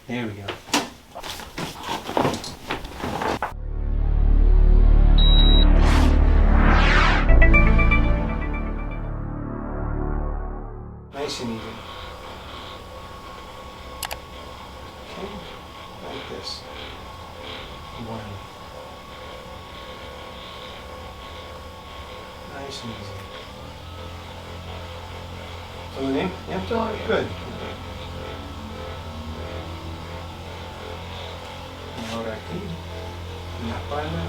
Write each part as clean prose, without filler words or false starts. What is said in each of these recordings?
There we go. Nice and easy. Okay, like this. One. Nice and easy. ¿Todo bien? Yeah? Todo bien. Good. Y ahora aquí, en la espalda.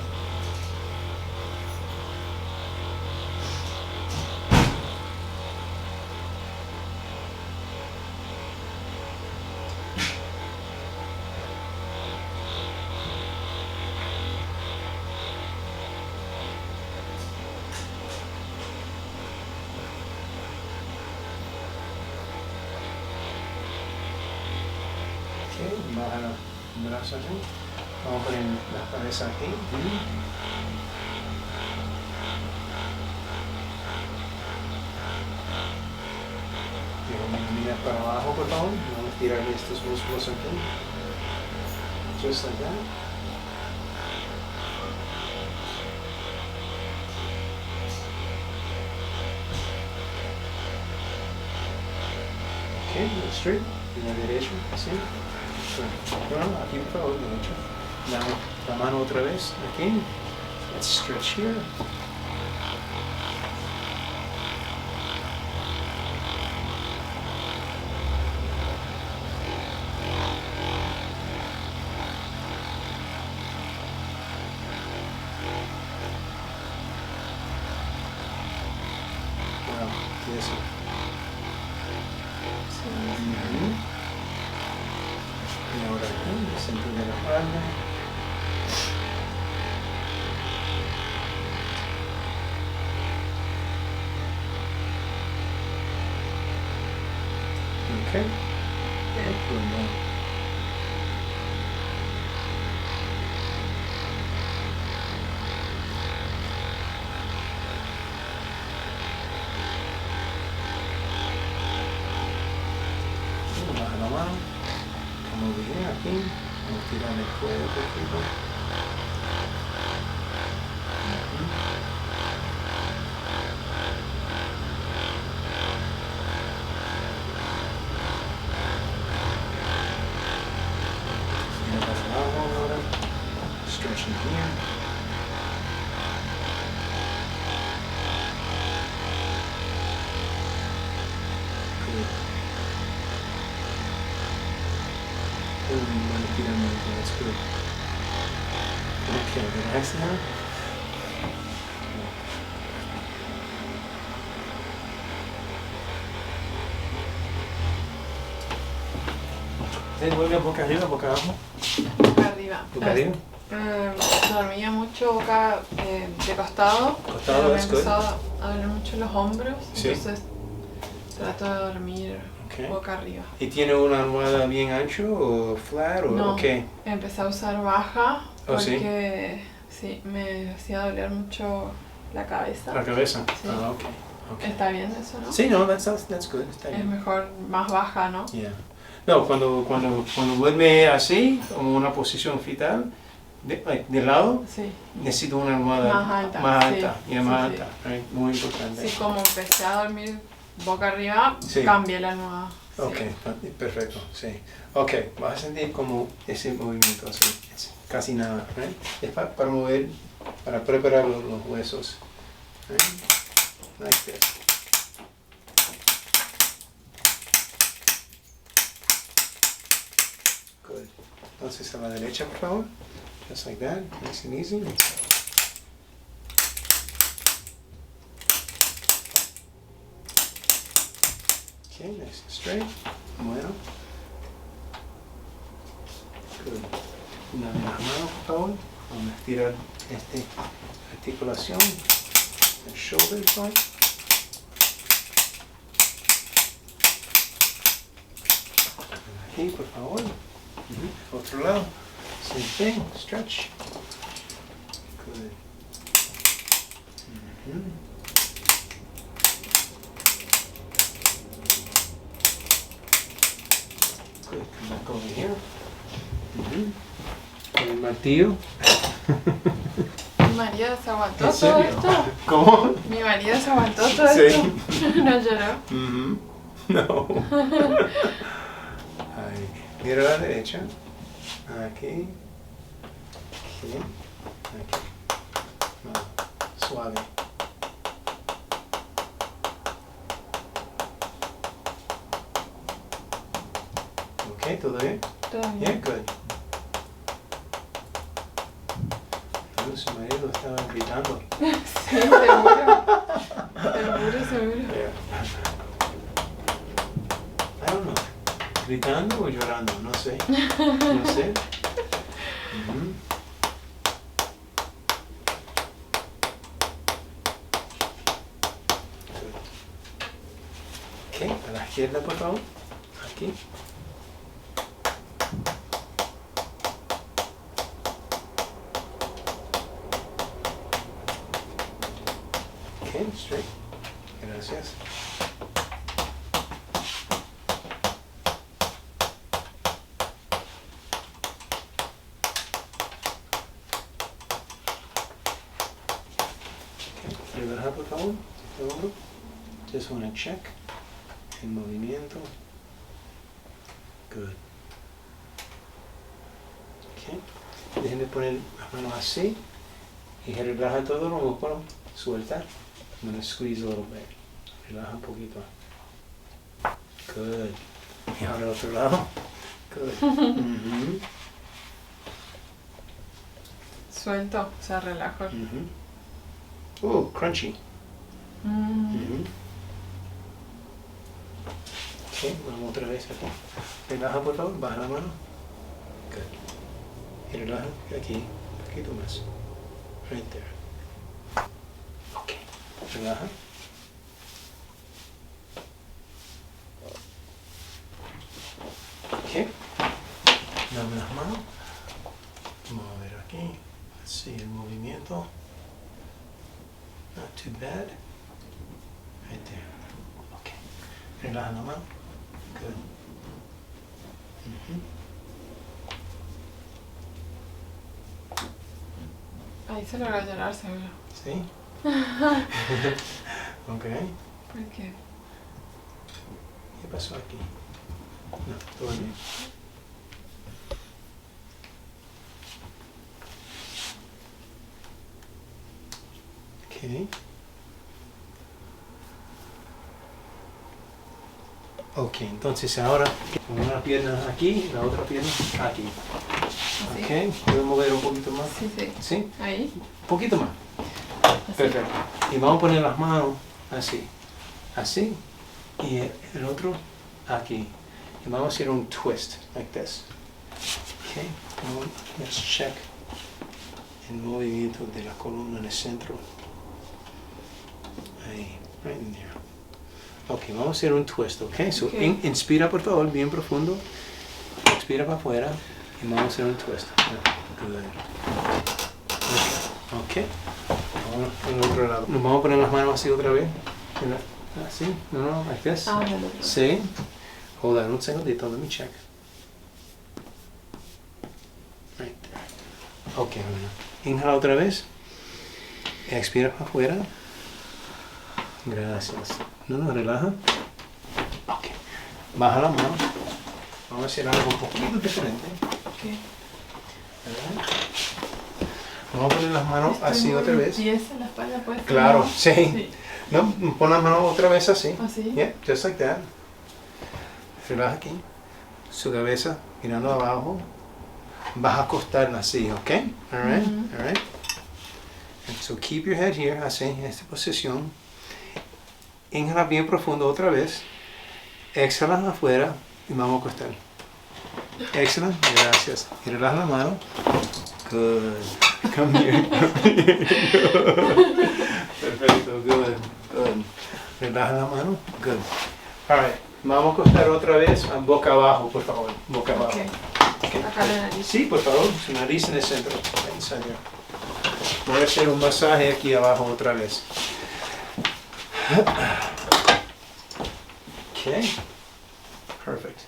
Baja los brazos así. Vamos a poner la cabeza aquí. Mira para abajo, por favor. Vamos a tirar estos músculos aquí. Just like that. Okay, straight. Y la derecha, así. No, aquí por favor, derecha. La mano otra vez, aquí. Let's stretch here. Wow, ¿qué es eso? Y ahora aquí, el centro de la espalda. Ok. Good. Baja la mano. Como bien aquí. Vamos a tirar el cuello un poquito. Mira para abajo ahora. Stretching here. Good. That's good. Okay, relax now. Vuelve boca arriba, boca abajo. Boca arriba. Boca arriba. Dormía mucho boca de costado. Costado, pero me that's good. empezó a doler mucho los hombros. Sí. Entonces trato de dormir Okay. boca arriba. ¿Y tiene una almohada bien ancho o flat o No, qué? empecé a usar baja Oh, sí. porque sí, me hacía doler mucho la cabeza. La cabeza. Sí. Ah, okay. Okay. Está bien eso, ¿no? Sí, no, that's good. Está Es bien. mejor más baja, ¿no? Yeah. No, cuando duerme así, como una posición fetal, de lado, Sí. necesito una almohada Más alta, más sí, alta, sí, más sí. alta, right? Muy importante. Sí, como empecé a dormir boca arriba, Sí. cambié la almohada. Sí. Ok, perfecto, sí. Ok, vas a sentir como ese movimiento así, es casi nada, right? Es para mover, para preparar los huesos, right? Like this. Good. Entonces a la derecha, por favor. Just like that, nice and easy. Okay, nice and straight. Bueno. Good. Una de las manos, por favor. Vamos a estirar esta articulación, el shoulder joint. Aquí, por favor. Otro lado. Same thing. Stretch. Good. Good. Come back over here. Ujú. Con el martillo. Mi marido se aguantó ¿En todo serio? esto. ¿Cómo? Mi marido se aguantó todo Sí. esto. No lloró. Ujú. No. Ahí. Mira a la derecha. Aquí. Aquí. Aquí. No. Suave. Ok, ¿todo bien? Todo Yeah, bien. good. Su marido estaba gritando. Sí, seguro. Seguro. Yeah. I don't know. ¿Gritando o llorando? No sé. No sé. Ujú. Good. Ok, a la izquierda, por favor. Aquí. Ok, straight. Gracias. Ok, relaja por favor. Este hombro. Just want to check el movimiento. Good. Ok. Dejen de poner las manos así. Y relaja todo los músculos. Suelta. I'm going to squeeze a little bit. Relaja un poquito. Good. Y ahora al otro lado. Good. Ujú. Suelto, se relajó. Ujú. Crunchy. Mm. Ujú. Ok, vamos otra vez aquí. Relaja por favor, baja la mano. Good. Y relaja aquí, un poquito más. Right there. Ok. Relaja. Ok. Dame las manos. Vamos a ver aquí. Así el movimiento. Not too bad. Right there. Ok. Relaja la mano. Good. Ujú. Ahí se logró llorar, seguro. ¿Sí? Ok. ¿Por qué? ¿Qué pasó aquí? No, todo bien. Ok. Ok, entonces ahora con una pierna aquí y la otra pierna aquí. Así. Ok, ¿puedo mover un poquito más? Sí, sí. ¿Sí? Ahí. Un poquito más. Así. Perfecto. Y vamos a poner las manos así. Así. Y el otro aquí. Y vamos a hacer un twist, like this. Ok, let's check el movimiento de la columna en el centro. Ahí, right in there. Ok, vamos a hacer un twist, ok? So, Okay. Inspira por favor, bien profundo. Expira para afuera y vamos a hacer un twist. Good. Ok. Vamos al otro lado. Nos vamos a poner las manos así otra vez. Así, no, like this. Ah, no, no. Sí. Hold on un segundito, let me check. Right there. Ok, bueno. Inhala otra vez. Expira para afuera. Gracias. No, relaja. Ok. Baja la mano. Vamos a hacer algo un poquito diferente. Ok. ¿Verdad? Vamos a poner las manos así otra vez. ¿Y esa en la espalda puede ser? Claro, sí. Sí. No, pon las manos otra vez así. ¿Así? Yeah, just like that. Relaja aquí. Su cabeza mirando abajo. Vas a acostarla así, ¿ok? Alright, Mhm. alright. And so keep your head here, así, en esta posición. Inhala bien profundo otra vez. Exhala afuera y vamos a acostar. Exhala, gracias. Y relaja la mano. Good. Come here. Perfecto, good, good. Relaja la mano. Good. Alright, vamos a acostar otra vez boca abajo, por favor. Boca abajo. Ok. Okay. Acá la nariz. Sí, por favor, su nariz en el centro. Inside there. Voy a hacer un masaje aquí abajo otra vez. Okay. Perfect.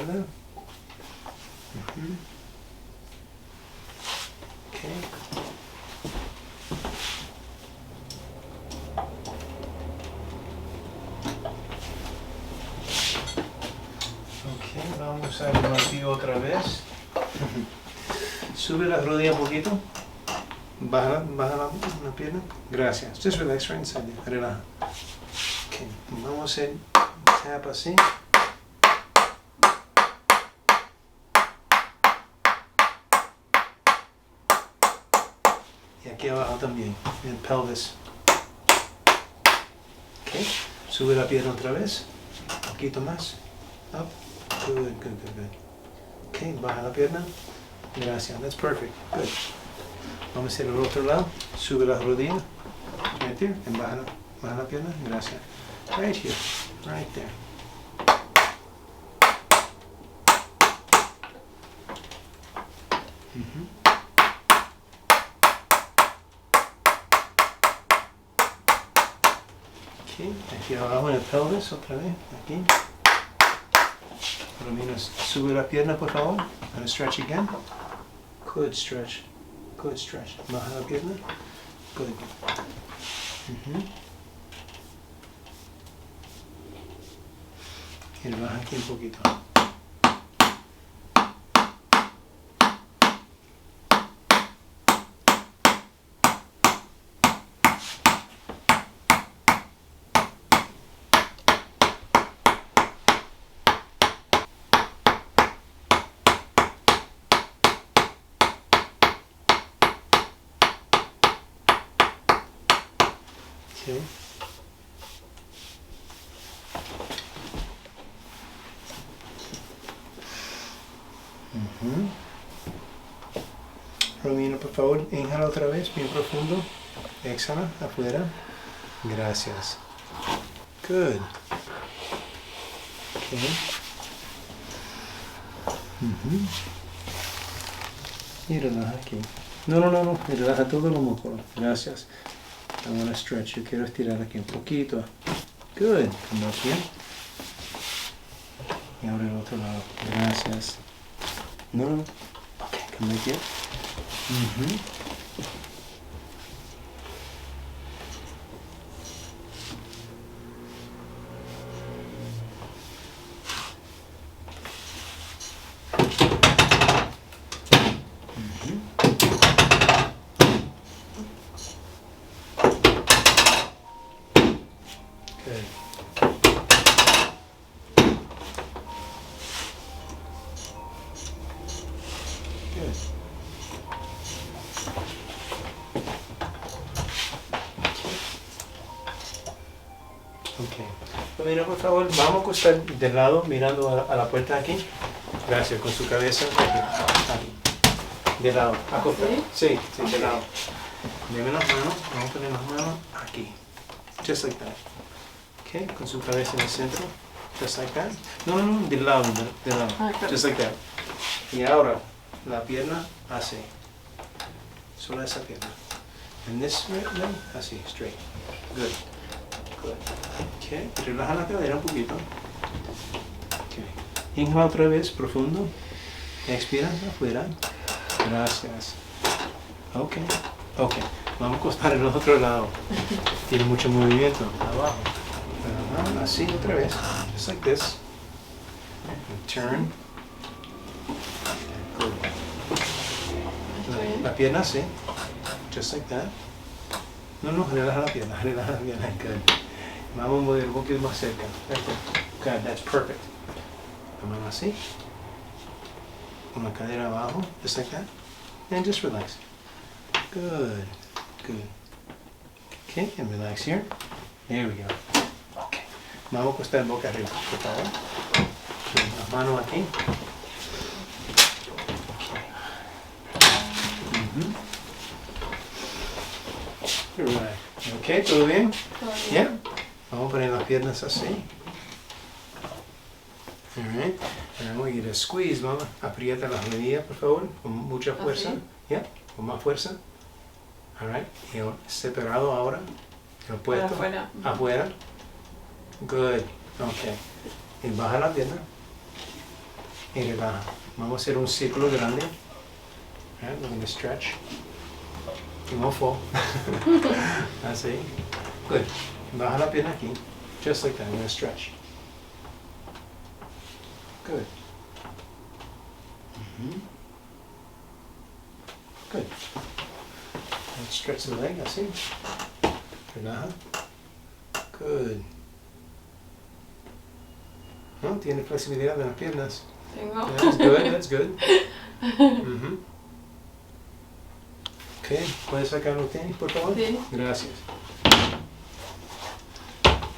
espalda. Okay. Ok, vamos a usar el martillo otra vez. Sube la rodilla un poquito. Baja la pierna. Gracias. Just relax right inside there. Relaja. Ok, vamos a hacer tap así. Y aquí abajo también, en el pelvis. Ok, sube la pierna otra vez. Un poquito más. Up. Good, good, good, good. Ok, baja la pierna. Gracias, that's perfect. Good. Vamos a hacer el otro lado. Sube la rodilla. Right there. And baja la pierna. Gracias. Right here. Right there. Okay, aquí abajo en el pelvis, otra vez, aquí. Por lo menos sube la pierna, por favor. And stretch again. Good stretch. Good stretch. Baja la pierna. Good. Y baja aquí un poquito. Okay. Romina, por favor, inhala otra vez, bien profundo. Exhala, afuera. Gracias. Good. Okay. Y relaja aquí. No. Y relaja todo el músculo. Gracias. I want to stretch. Yo quiero estirar aquí un poquito. Good. Come up here. Y ahora el otro lado. Gracias. No. Okay, come back here. Good. Good. Okay. Mira, por favor, vamos a acostar de lado mirando a la puerta aquí. Gracias, con su cabeza aquí. De lado, acostar. Sí, de lado. Deme las manos, vamos a poner las manos aquí. Just like that. Okay, con su cabeza en el centro. Just like that. No, de lado, de lado. Just like that. Y ahora, la pierna así. Solo esa pierna. And this leg, así, straight. Good. Good. Okay, relaja la cadera un poquito. Okay. Inhala otra vez, profundo. Expira afuera. Gracias. Ok. Vamos a acostar en el otro lado. Tiene mucho movimiento. Abajo. Así otra vez. Just like this. And turn. Good. La pierna así. Just like that. No, relaja la pierna. Good. Vamos a mover un poquito más cerca. Good, that's perfect. La mano así. Con la cadera abajo. Just like that. And just relax. Good. Okay, and relax here. There we go. Okay. Vamos a acostar boca arriba, por favor. Las manos aquí. Okay. Right. Okay, ¿todo bien? Yeah. Vamos a poner las piernas así. Alright. And I'm going to get a squeeze, mama. Aprieta las rodillas, por favor, con mucha fuerza. Okay. Yeah, con más fuerza. Alright. Y separado ahora. El puesto. Afuera. Afuera. Good. Okay. Y baja la pierna. y relaja. Vamos a hacer un círculo grande. Right, we're going to stretch. You won't fall. Así. Good. Baja la pierna aquí. Just like that. I'm going to stretch. Good. Good. And stretch the leg, así. Relaja. Good. ¿No? Tiene flexibilidad en las piernas. Tengo. That's good, that's good. Okay, ¿puedes sacar los tenis, por favor? Sí. Gracias.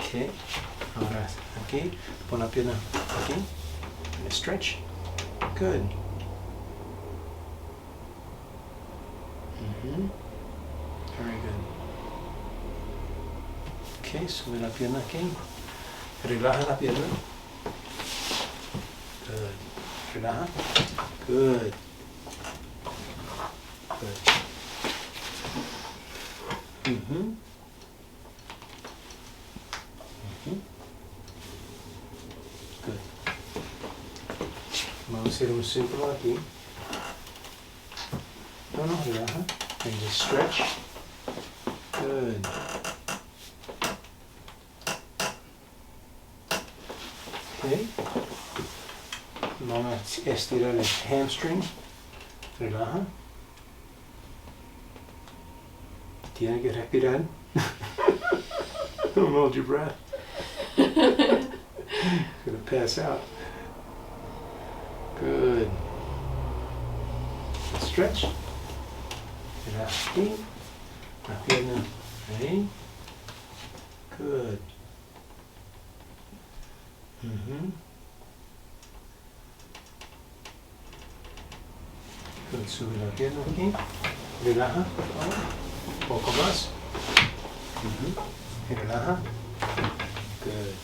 Okay, ahora aquí, pon la pierna aquí. And stretch. Good. Very good. Okay, sube la pierna aquí. Relaja la pierna. Good. Relaja. Good. Good. Good. Vamos a hacer un círculo aquí. No, relaja. And just stretch. Good. Okay. Vamos a estirar el hamstring. Relaja. Tiene que respirar. Don't hold your breath. Gonna pass out. Good. Stretch. Relaja aquí. La pierna ahí. Good. Good. Sube la pierna aquí. Relaja. Un poco más. Y relaja. Good.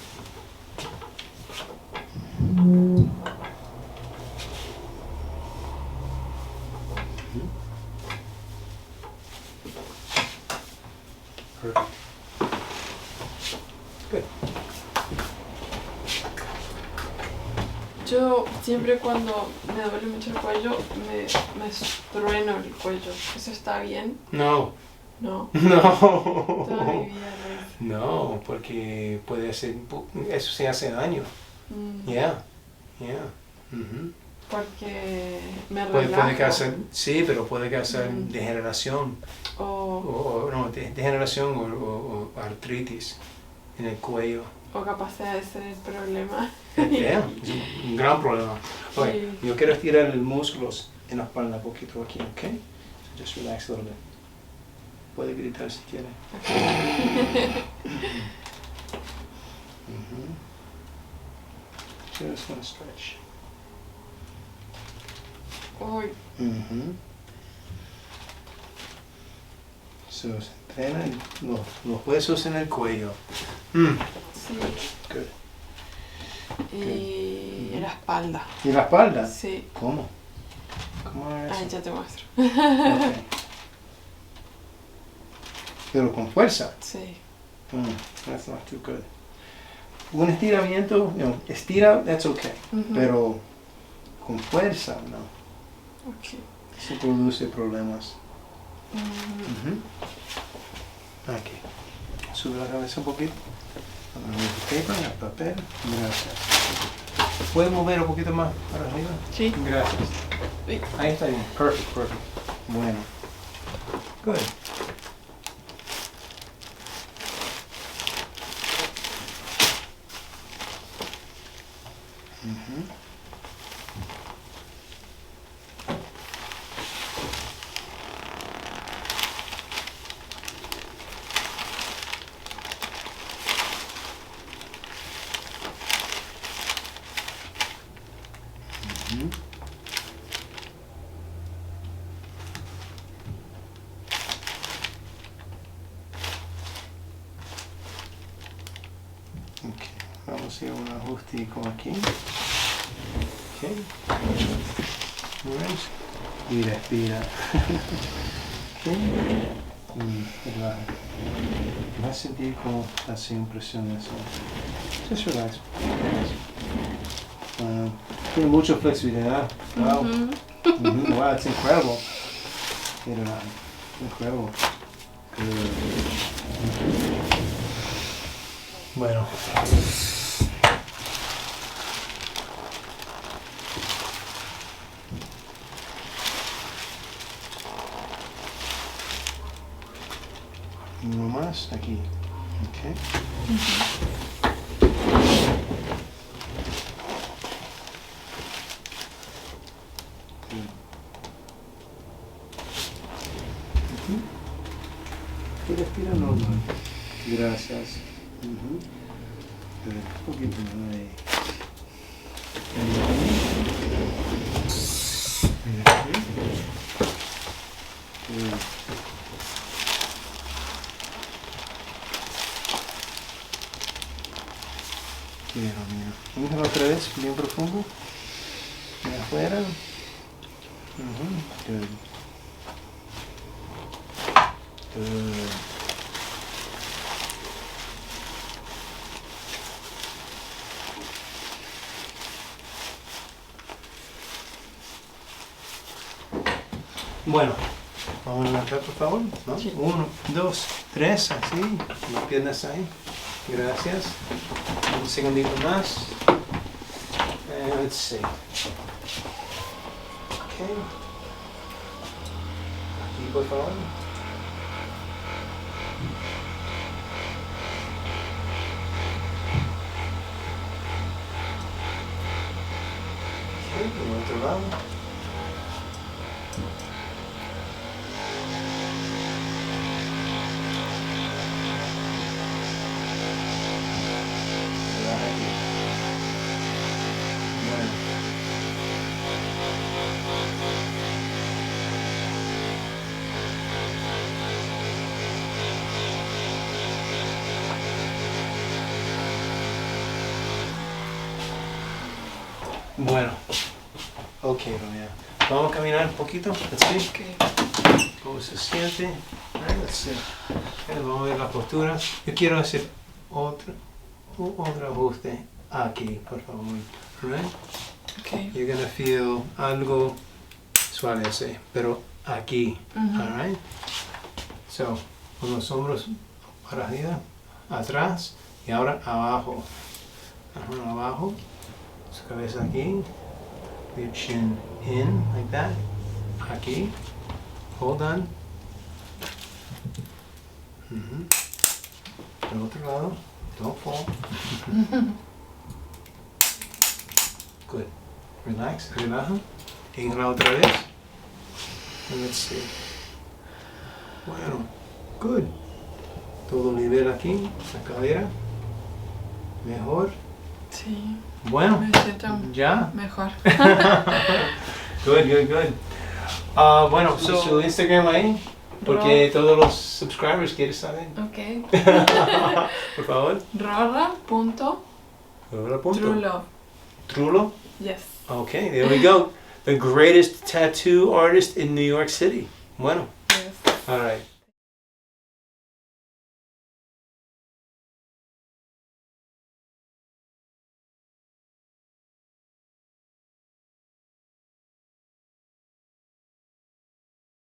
Perfect. Good. Yo siempre cuando me duele mucho el cuello, me trueno el cuello. ¿Eso está bien? No. No. No. Toda mi vida lo hice. No, porque puede ser, eso se hace daño. Yeah. Porque me Puede relajo. causar, sí, pero puede causar degeneración. O No, degeneración o artritis en el cuello. capaz sea ese el problema. Yeah, es un gran problema. Okay, Sí. yo quiero estirar los músculos en la espalda un poquito aquí, ¿ok? So just relax a little bit. Puede gritar si quiere. Just want to stretch. Uy, So, se entrena los huesos en el cuello. sí. Good. Y la espalda. ¿Y la espalda? Sí. ¿Cómo? ¿Cómo es Ay, eso? ya te muestro. Okay. Pero con fuerza. Sí. That's not too good. Un estiramiento, estira, that's okay. Pero con fuerza, no. Ok. Eso produce problemas. Aquí. Sube la cabeza un poquito. El papel. Gracias. ¿Puedes mover un poquito más para arriba? Sí. Gracias. Uy. Ahí está bien. Perfect. Bueno. Good. Okay. Vamos a hacer un ajustico aquí. Okay. Right. Y respira. Okay. Relaja. Vas a sentir como así presión así. Just relax. Tiene mucha flexibilidad. Wow. Ujú. Wow, it's incredible. Incredible. Bueno. Uno más aquí. Okay. Y respira normal. Gracias. Un poquito más ahí. Quiero, mira. Inhala otra vez, bien profundo. De afuera. Good. Good. Bueno, vamos a levantar por favor, ¿no? Sí. 1, 2, 3, así, las piernas ahí. Gracias. Un segundito más. Let's see. Okay. Aquí por favor. Okay, por el otro lado. Bueno, ok, Romeo. Vamos a caminar un poquito, así. Okay. ¿Cómo se siente? Let's see. Vamos a ver la postura. Yo quiero hacer otro ajuste aquí, por favor. Right? Okay. You're gonna feel algo suave, pero aquí. All right? So, con los hombros para arriba, atrás y ahora abajo. Abajo. Su cabeza aquí. Your chin in, like that. Aquí. Hold on. Del otro lado. Don't fall. Good. Relax. Relaja. Inhala otra vez. And let's see. Bueno. Good. Todo nivel aquí. La cadera. Mejor. Sí, Bueno. me siento Ya. mejor. Good. Bueno, su Instagram ahí, porque todos los subscribers quieren saber. Ok. Por favor. Rora.trulove. Trulo. Yes. Okay, there we go. The greatest tattoo artist in New York City. Bueno. Yes. All right.